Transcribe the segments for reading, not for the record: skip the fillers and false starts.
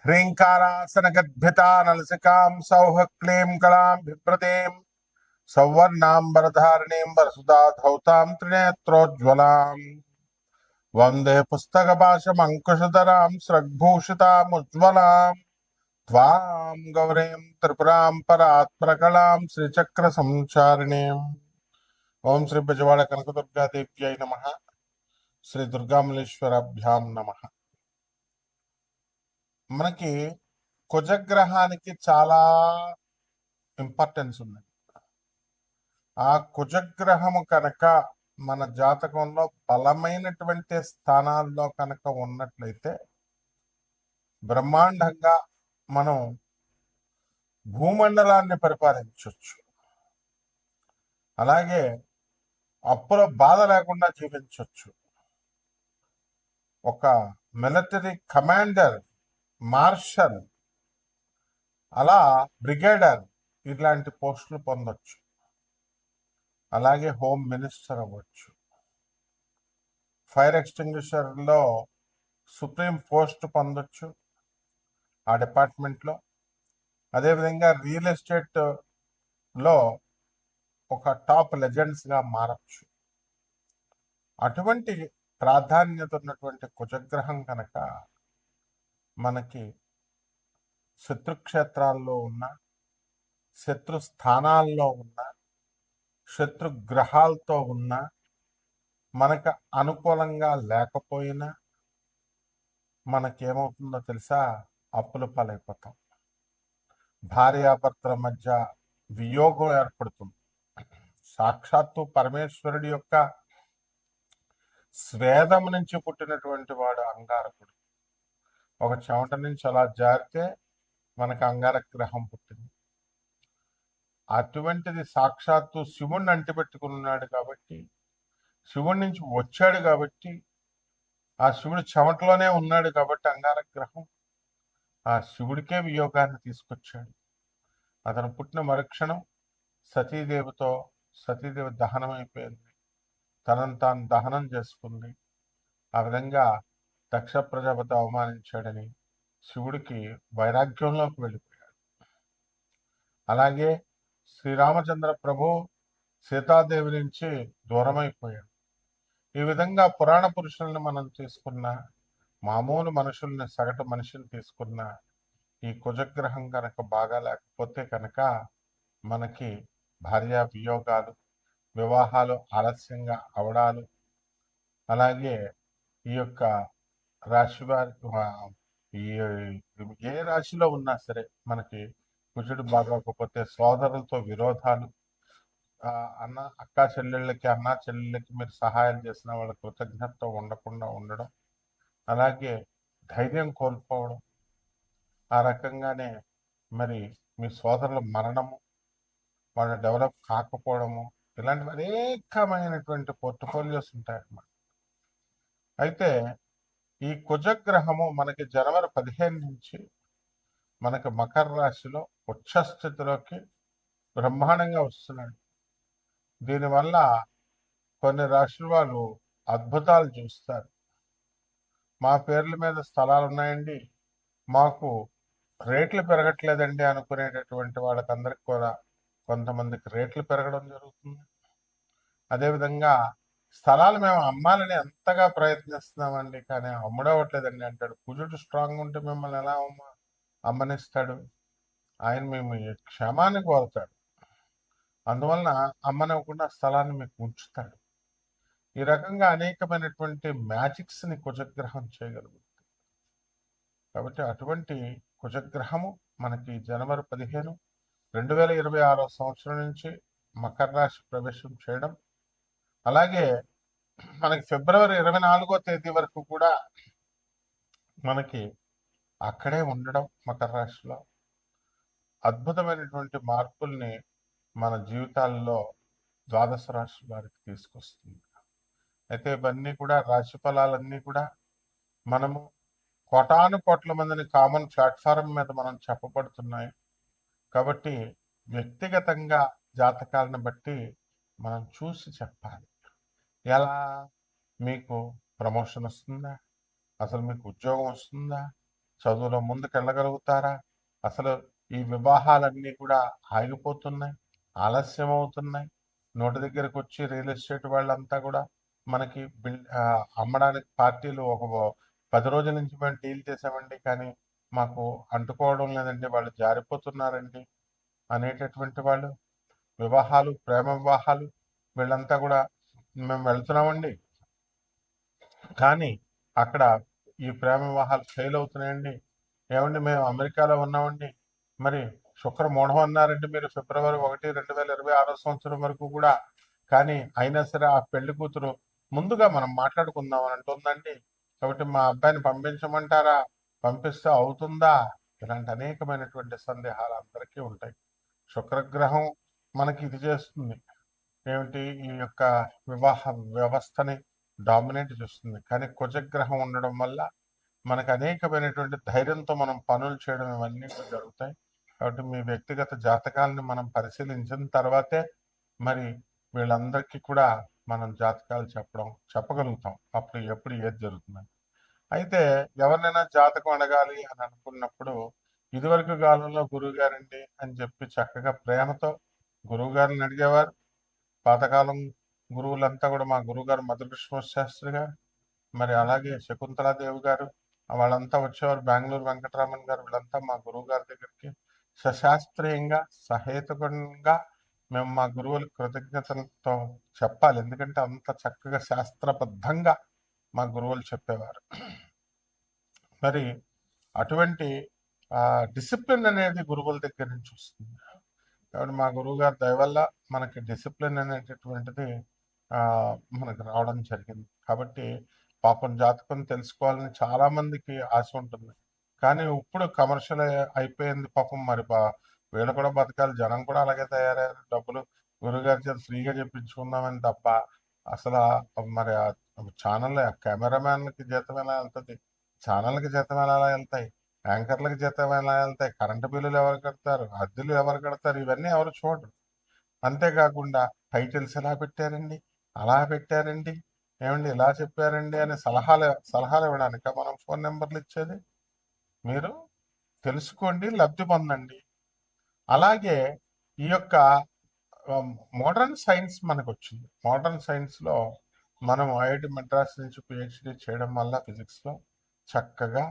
హ్రీంకారాసనగద్భితా నలసికాం సౌహ క్లీం కళాం బిభ్రతీం సౌవర్ణాంబరధారిణీం వరసుదా ధౌతాం త్రినేత్రోజ్వలాం వందే పుస్తకపాశమంకుశధరాం స్రగ్భూషితాముజ్వలాం త్వాం గౌరీం త్రిపురాం పరాత్పరకళాం శ్రీచక్ర సంచారిణీం. ఓం శ్రీ బెజవాడ కనకదుర్గాదేవ్యై నమః. శ్రీ దుర్గామల్లేశ్వరాభ్యాం నమః. మనకి కుజగ్రహానికి చాలా ఇంపార్టెన్స్ ఉంది. ఆ కుజగ్రహము కనుక మన జాతకంలో బలమైనటువంటి స్థానాల్లో కనుక ఉన్నట్లయితే బ్రహ్మాండంగా మనం భూమండలాన్ని పరిపాలించవచ్చు. అలాగే అప్పుల బాధ లేకుండా జీవించవచ్చు. ఒక మిలిటరీ కమాండర్, మార్షల్, అలా బ్రిగేడర్ ఇట్లాంటి పోస్టులు పొందొచ్చు. అలాగే హోమ్ మినిస్టర్ అవ్వచ్చు. ఫైర్ ఎక్స్టింగ్విషర్లో సుప్రీం పోస్ట్ పొందొచ్చు ఆ డిపార్ట్మెంట్లో. అదేవిధంగా రియల్ ఎస్టేట్లో ఒక టాప్ లెజెండ్స్గా మారచ్చు. అటువంటి ప్రాధాన్యత ఉన్నటువంటి కుజగ్రహం కనుక మనకి శత్రుక్షేత్రాల్లో ఉన్న, శత్రు స్థానాల్లో ఉన్న, శత్రు గ్రహాలతో ఉన్న, మనకు అనుకూలంగా లేకపోయినా మనకేమవుతుందో తెలుసా? అప్పుల పాలైపోతాం. భార్యాభర్తల మధ్య వియోగం ఏర్పడుతుంది. సాక్షాత్తు పరమేశ్వరుడి యొక్క స్వేదం నుంచి పుట్టినటువంటి వాడు అంగారకుడు. ఒక చెమట నుంచి అలా జారితే మనకు అంగారక గ్రహం పుట్టింది. అటువంటిది సాక్షాత్తు శివుణ్ణి అంటిపెట్టుకున్నాడు కాబట్టి, శివుడి నుంచి వచ్చాడు కాబట్టి, ఆ శివుడు చెమటలోనే ఉన్నాడు కాబట్టి అంగారక గ్రహం ఆ శివుడికే వియోగాన్ని తీసుకొచ్చాడు. అతను పుట్టిన మరుక్షణం సతీదేవి దహనం అయిపోయింది. తనను తాను దహనం చేసుకుంది. ఆ విధంగా దక్ష ప్రజాపతి అవమానించాడని శివుడికి వైరాగ్యంలోకి వెళ్ళిపోయాడు. అలాగే శ్రీరామచంద్ర ప్రభు సీతాదేవి నుంచి దూరమైపోయాడు. ఈ విధంగా పురాణ పురుషుల్ని మనం తీసుకున్న, మామూలు మనుషుల్ని, సగటు మనిషిని తీసుకున్న, ఈ కుజగ్రహం కనుక బాగా లేకపోతే కనుక మనకి భార్యా వియోగాలు, వివాహాలు ఆలస్యంగా అవడాలు, అలాగే ఈ యొక్క రాశి వారి ఏ రాశిలో ఉన్నా సరే మనకి కుజుడు బాగోకపోతే సోదరులతో విరోధాలు, అక్క చెల్లెళ్ళకి మీరు సహాయం చేసిన వాళ్ళ కృతజ్ఞత ఉండకుండా ఉండడం, అలాగే ధైర్యం కోల్పోవడం, ఆ రకంగానే మరి మీ సోదరుల మరణము, వాళ్ళు డెవలప్ కాకపోవడము, ఇలాంటివి అనేకమైనటువంటి పోర్ట్ఫోలియోస్ ఉంటాయన్నమాట. అయితే ఈ కుజగ్రహము మనకి జనవరి 15 నుంచి మనకి మకర రాశిలో ఉచ్చస్థితిలోకి బ్రహ్మాండంగా వస్తున్నాడు. దీనివల్ల కొన్ని రాశుల వాళ్ళు అద్భుతాలు చూస్తారు. మా పేర్ల మీద స్థలాలు ఉన్నాయండి, మాకు రేట్లు పెరగట్లేదండి అనుకునేటటువంటి వాళ్ళకందరికి కూడా కొంతమందికి రేట్లు పెరగడం జరుగుతుంది. అదేవిధంగా స్థలాలు మేము అమ్మాలని ఎంతగా ప్రయత్నిస్తున్నామండి, కానీ అమ్ముడవట్లేదండి అంటాడు. కుజుడు స్ట్రాంగ్ ఉంటే మిమ్మల్ని ఎలా అమ్మనిస్తాడు? ఆయన మేము క్షేమాన్ని కోరుతాడు. అందువలన అమ్మనివ్వకుండా స్థలాన్ని మీకు ఉంచుతాడు. ఈ రకంగా అనేకమైనటువంటి మ్యాజిక్స్ని కుజగ్రహం చేయగలుగుతుంది. కాబట్టి అటువంటి కుజగ్రహము మనకి జనవరి 15, 2026 సంవత్సరం నుంచి మకర రాశి ప్రవేశం చేయడం, అలాగే మనకి ఫిబ్రవరి 24వ తేదీ వరకు కూడా మనకి అక్కడే ఉండడం మకర రాశిలో అద్భుతమైనటువంటి మార్పుల్ని మన జీవితాల్లో ద్వాదశ రాశి వారికి తీసుకొస్తుంది. అయితే ఇవన్నీ కూడా రాశి ఫలాలన్నీ కూడా మనము కోటాను కోట్ల మందిని కామన్ ప్లాట్ఫారం మీద మనం చెప్పబడుతున్నాయి కాబట్టి వ్యక్తిగతంగా జాతకాలను బట్టి మనం చూసి చెప్పాలి. ఎలా మీకు ప్రమోషన్ వస్తుందా, అసలు మీకు ఉద్యోగం వస్తుందా, చదువులో ముందుకెళ్ళగలుగుతారా? అసలు ఈ వివాహాలన్నీ కూడా ఆగిపోతున్నాయి, ఆలస్యం అవుతున్నాయి. నోటి దగ్గరకు వచ్చి రియల్ ఎస్టేట్ వాళ్ళంతా కూడా మనకి అమ్మడానికి పార్టీలు ఒక 10 రోజుల నుంచి మేము డీల్ చేసామండి, కానీ మాకు అంటుకోవడం లేదండి, వాళ్ళు జారిపోతున్నారండి అనేటటువంటి వాళ్ళు. వివాహాలు, ప్రేమ వివాహాలు, వీళ్ళంతా కూడా మేము వెళ్తున్నామండి, కానీ అక్కడ ఈ ప్రేమ వివాహాలు ఫెయిల్ అవుతున్నాయండి. ఏమండి మేము అమెరికాలో ఉన్నామండి, మరి శుక్రమూఢం అన్నారండి మీరు ఫిబ్రవరి 1, 2026 సంవత్సరం వరకు కూడా, కానీ అయినా సరే ఆ పెళ్లి కూతురు ముందుగా మనం మాట్లాడుకుందాం అని అంటుందండి. కాబట్టి మా అబ్బాయిని పంపించమంటారా, పంపిస్తే అవుతుందా? ఇలాంటి అనేకమైనటువంటి సందేహాలు అందరికీ ఉంటాయి. శుక్రగ్రహం మనకి ఇది చేస్తుంది ఏమిటి, ఈ యొక్క వివాహ వ్యవస్థని డామినేట్ చేస్తుంది. కానీ కుజగ్రహం ఉండడం వల్ల మనకు అనేకమైనటువంటి ధైర్యంతో మనం పనులు చేయడం ఇవన్నీ కూడా జరుగుతాయి. కాబట్టి మీ వ్యక్తిగత జాతకాలని మనం పరిశీలించిన తర్వాతే మరి వీళ్ళందరికీ కూడా మనం జాతకాలు చెప్పగలుగుతాం. అప్పుడు ఎప్పుడు ఏది జరుగుతుందని. అయితే ఎవరినైనా జాతకం అడగాలి అని అనుకున్నప్పుడు ఇదివరకు కాలంలో గురువు గారండి అని చెప్పి చక్కగా ప్రేమతో గురువు గారిని అడిగేవారు. పాతకాలం గురువులంతా కూడా మా గురువుగారు మధుకృష్ణ శాస్త్రి గారు, మరి అలాగే శకుంతలాదేవి గారు, వాళ్ళంతా వచ్చేవారు. బెంగళూరు వెంకటరామన్ గారు, వీళ్ళంతా మా గురువు గారి దగ్గరికి సశాస్త్రీయంగా సహేతుకంగా మేము మా గురువులకు కృతజ్ఞతలతో చెప్పాలి. ఎందుకంటే అంత చక్కగా శాస్త్రబద్ధంగా మా గురువులు చెప్పేవారు. మరి అటువంటి డిసిప్లిన్ అనేది గురువుల దగ్గర నుంచి వస్తుంది. కాబట్టి మా గురువు గారి దయ వల్ల మనకి డిసిప్లిన్ అనేటటువంటిది మనకు రావడం జరిగింది. కాబట్టి పాపం జాతకం తెలుసుకోవాలని చాలా మందికి ఆశ ఉంటుంది, కానీ ఇప్పుడు కమర్షియల్ అయిపోయింది పాపం. మరి వీళ్ళు కూడా బతకాలి, జనం కూడా అలాగే తయారయ్యారు. డబ్బులు గురుగారి చేత ఫ్రీగా చెప్పించుకుందామని తప్ప అసలు మరి ఛానల్ కెమెరామ్యాన్లకి జీతం ఎలా వెళ్తుంది, ఛానల్కి జీతం ఎలా వెళ్తాయి, యాంకర్లకు జీతం ఎలా వెళ్తాయి, కరెంటు బిల్లులు ఎవరు కడతారు, అద్దెలు ఎవరు కడతారు, ఇవన్నీ ఎవరు చూడరు. అంతేకాకుండా టైటిల్స్ ఎలా పెట్టారండి, అలా పెట్టారండి, ఏమండి ఇలా చెప్పారండి అనే సలహాలు ఇవ్వడానిక మనం ఫోన్ నెంబర్లు ఇచ్చేది? మీరు తెలుసుకోండి, లబ్ధి పొందండి. అలాగే ఈ యొక్క మోడర్న్ సైన్స్ మనకు వచ్చింది. మోడర్న్ సైన్స్లో మనం ఐఐటి మద్రాస్ నుంచి పిహెచ్డి చేయడం వల్ల ఫిజిక్స్లో చక్కగా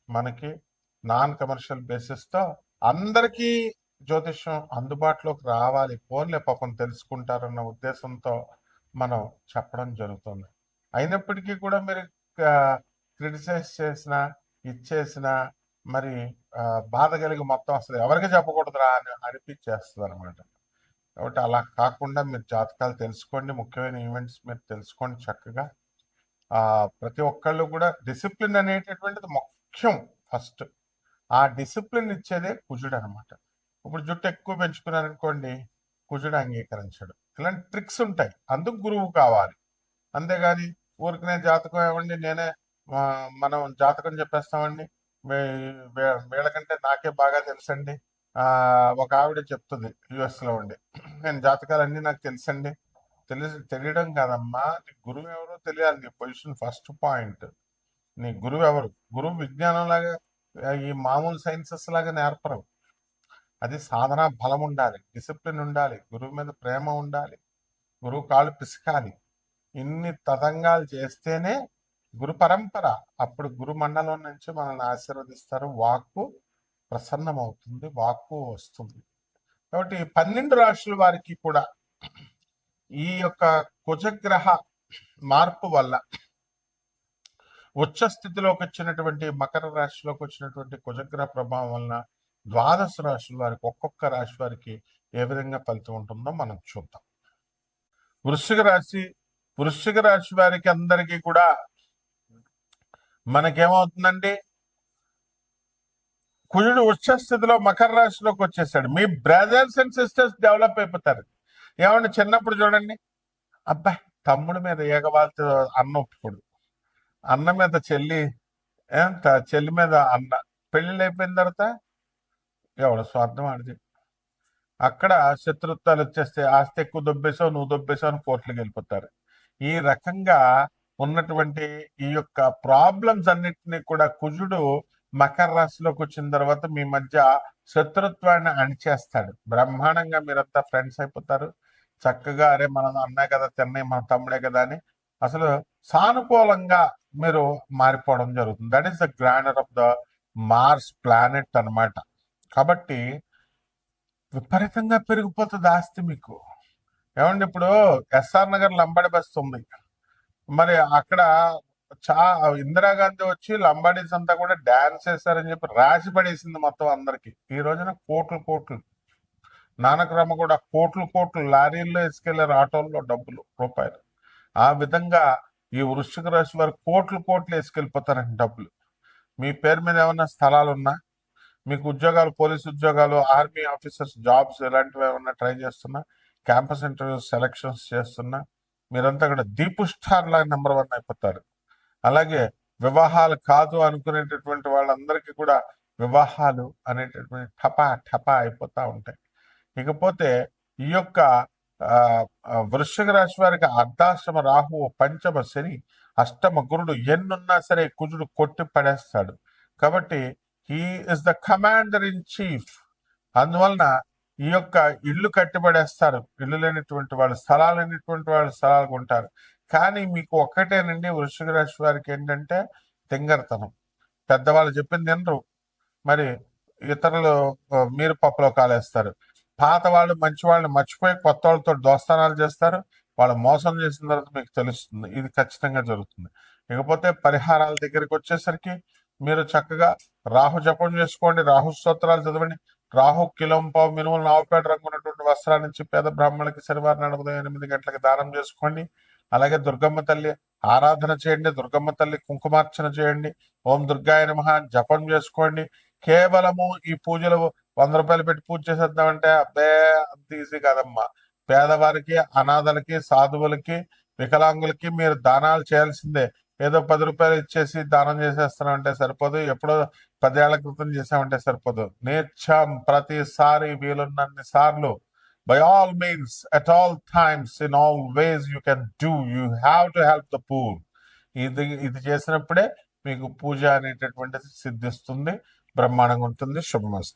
మనకి నాన్ కమర్షియల్ బేసిస్తో అందరికీ జ్యోతిష్యం అందుబాటులోకి రావాలి, ఫోన్లే పాపం తెలుసుకుంటారన్న ఉద్దేశంతో మనం చెప్పడం జరుగుతుంది. అయినప్పటికీ కూడా మీరు క్రిటిసైజ్ చేసిన ఇచ్చేసిన మరి బాధ కలిగి మొత్తం అసలు ఎవరికి చెప్పకూడదురా అని అనిపించేస్తుంది అనమాట. కాబట్టి అలా కాకుండా మీరు జాతకాలు తెలుసుకోండి, ముఖ్యమైన ఈవెంట్స్ మీరు తెలుసుకోండి చక్కగా. ప్రతి ఒక్కళ్ళు కూడా డిసిప్లిన్ అనేటటువంటిది ముఖ్యం. ఫస్ట్ ఆ డిసిప్లిన్ ఇచ్చేదే కుజుడు అనమాట. ఇప్పుడు జుట్టు ఎక్కువ పెంచుకున్నారనుకోండి, కుజుడు అంగీకరించడు. ఇలాంటి ట్రిక్స్ ఉంటాయి, అందుకు గురువు కావాలి. అంతేగాని ఊరికనే జాతకం ఏమండి నేనే మనం జాతకం చెప్పేస్తామండి, వీళ్ళకంటే నాకే బాగా తెలుసండి. ఒక ఆవిడ చెప్తుంది యుఎస్లో ఉండి, నేను జాతకాలన్నీ నాకు తెలుసండి. తెలియడం కాదమ్మా, నీ గురువు ఎవరో తెలియాలి. నీ పొజిషన్ ఫస్ట్ పాయింట్. నీ గురువు ఎవరు? గురువు విజ్ఞానం లాగా ఈ మామూలు సైన్సెస్ లాగా నేర్పరు. అది సాధన బలం ఉండాలి, డిసిప్లిన్ ఉండాలి, గురువు మీద ప్రేమ ఉండాలి, గురువు కాళ్ళు పిసకాలి. ఇన్ని తతంగాలు చేస్తేనే గురు పరంపర. అప్పుడు గురు మండలం నుంచి మనల్ని ఆశీర్వదిస్తారు, వాక్కు ప్రసన్నమవుతుంది, వాక్కు వస్తుంది. కాబట్టి 12 రాశుల వారికి కూడా ఈ యొక్క కుజగ్రహ మార్పు వల్ల ఉచ్చ స్థితిలోకి వచ్చినటువంటి మకర రాశిలోకి వచ్చినటువంటి కుజగ్రహ ప్రభావం వలన 12 రాశుల వారికి ఒక్కొక్క రాశి వారికి ఏ విధంగా ఫలితం ఉంటుందో మనం చూద్దాం. వృశ్చిక రాశి వారికి అందరికీ కూడా మనకేమవుతుందండి, కుజుడు ఉచ్చ స్థితిలో మకర రాశిలోకి వచ్చేసాడు. మీ బ్రదర్స్ అండ్ సిస్టర్స్ డెవలప్ అయిపోతారు. ఏమంటే చిన్నప్పుడు చూడండి, అబ్బాయి తమ్ముడి మీద ఏగవాళ్ళతో అన్న ఒప్పుకోడు, అన్న మీద చెల్లి, చెల్లి మీద అన్న. పెళ్ళిళ్ళు అయిపోయిన తర్వాత ఎవడ స్వార్థం ఆడిది. అక్కడ శత్రుత్వాలు వచ్చేస్తే ఆస్తి ఎక్కువ దొబ్బేసావు, నువ్వు దొబ్బేసావు అని కోర్టులకు వెళ్ళిపోతారు. ఈ రకంగా ఉన్నటువంటి ఈ యొక్క ప్రాబ్లమ్స్ అన్నిటినీ కూడా కుజుడు మకర రాశిలోకి వచ్చిన తర్వాత మీ మధ్య శత్రుత్వాన్ని అణిచేస్తాడు. బ్రహ్మాండంగా మీరంతా ఫ్రెండ్స్ అయిపోతారు. చక్కగా అరే మన అన్నయ్య కదా, చెన్నై మన తమ్ముడే కదా అని అసలు సానుకూలంగా మీరు మారిపోవడం జరుగుతుంది. That is the grandeur of the Mars planet అన్నమాట. కాబట్టి విపరీతంగా పెరిగిపోతుంది ఆస్తి మీకు. ఏమండి, ఇప్పుడు ఎస్ఆర్ నగర్ లంబాడి బస్తీ ఉంది. మరి అక్కడ చా ఇందిరాగాంధీ వచ్చి లంబాడీస్ అంతా కూడా డాన్స్ చేశారని చెప్పి రాసి పడేసింది మొత్తం అందరికి. ఈ రోజున కోట్లు కోట్లు, నానక్రమ కూడా కోట్లు కోట్లు లారీల్లో వేసుకెళ్లారు, ఆటోల్లో డబ్బులు రూపాయలు. ఆ విధంగా ఈ వృశ్చిక రాశి వారు కోట్లు కోట్లు వేసుకెళ్ళిపోతారండి డబ్బులు. మీ పేరు మీద ఏమన్నా స్థలాలు ఉన్నా, మీకు ఉద్యోగాలు, పోలీస్ ఉద్యోగాలు, ఆర్మీ ఆఫీసర్స్ జాబ్స్ ఇలాంటివి ఏమన్నా ట్రై చేస్తున్నా, క్యాంపస్ ఇంటర్వ్యూస్ సెలక్షన్స్ చేస్తున్నా, మీరంతా కూడా దీపు స్టార్ లాగా నెంబర్ 1 అయిపోతారు. అలాగే వివాహాలు కాదు అనుకునేటటువంటి వాళ్ళందరికీ కూడా వివాహాలు అనేటటువంటి ఠపా ఠపా అయిపోతా ఉంటాయి. ఇకపోతే ఈ యొక్క వృశ్చిక రాశి వారికి అర్ధాశ్రమ రాహువు, పంచమ శని, అష్టమ గురుడు ఎన్నున్నా సరే కుజుడు కొట్టి పడేస్తాడు. కాబట్టి he is the commander in chief. అందువలన ఈ యొక్క ఇల్లు కట్టిపడేస్తారు. ఇల్లు లేనటువంటి వాళ్ళు, స్థలాలు లేనటువంటి వాళ్ళు స్థలాలు కొంటారు. కానీ మీకు ఒక్కటేనండి, వృశ్చిక రాశి వారికి ఏంటంటే తింగరతనం. పెద్దవాళ్ళు చెప్పింది వినరు, మరి ఇతరులు మీరు పప్పులో కాలేస్తారు. పాత వాళ్ళు మంచి వాళ్ళని మర్చిపోయి కొత్త వాళ్ళతో దోస్తానాలు చేస్తారు. వాళ్ళు మోసం చేసిన తర్వాత మీకు తెలుస్తుంది. ఇది ఖచ్చితంగా జరుగుతుంది. ఇకపోతే పరిహారాల దగ్గరికి వచ్చేసరికి మీరు చక్కగా రాహు జపం చేసుకోండి, రాహు స్తోత్రాలు చదవండి. రాహు కిలోంపావు మినుములు నావుపేట రంగు ఉన్నటువంటి వస్త్రాల నుంచి పేద బ్రాహ్మణులకి శనివారం ఉదయం 8 గంటలకు దానం చేసుకోండి. అలాగే దుర్గమ్మ తల్లి ఆరాధన చేయండి, దుర్గమ్మ తల్లి కుంకుమార్చన చేయండి, ఓం దుర్గాయ నమః జపం చేసుకోండి. కేవలము ఈ పూజలు 100 రూపాయలు పెట్టి పూజ చేసేద్దామంటే అబ్బే అంత ఈజీ కాదమ్మా. పేదవారికి, అనాథలకి, సాధువులకి, వికలాంగులకి మీరు దానాలు చేయాల్సిందే. ఏదో 10 రూపాయలు ఇచ్చేసి దానం చేసేస్తున్నామంటే సరిపోదు, ఎప్పుడో 10 ఏళ్ల క్రితం చేసామంటే సరిపోదు. నిత్యం ప్రతిసారి వీలున్నన్ని సార్లు, by all means, at all times, in all ways you can do, you have to help the poor. ఇది చేసినప్పుడే మీకు పూజ అనేటటువంటిది సిద్ధిస్తుంది, బ్రహ్మాండంగా ఉంటుంది. శుభమస్తు.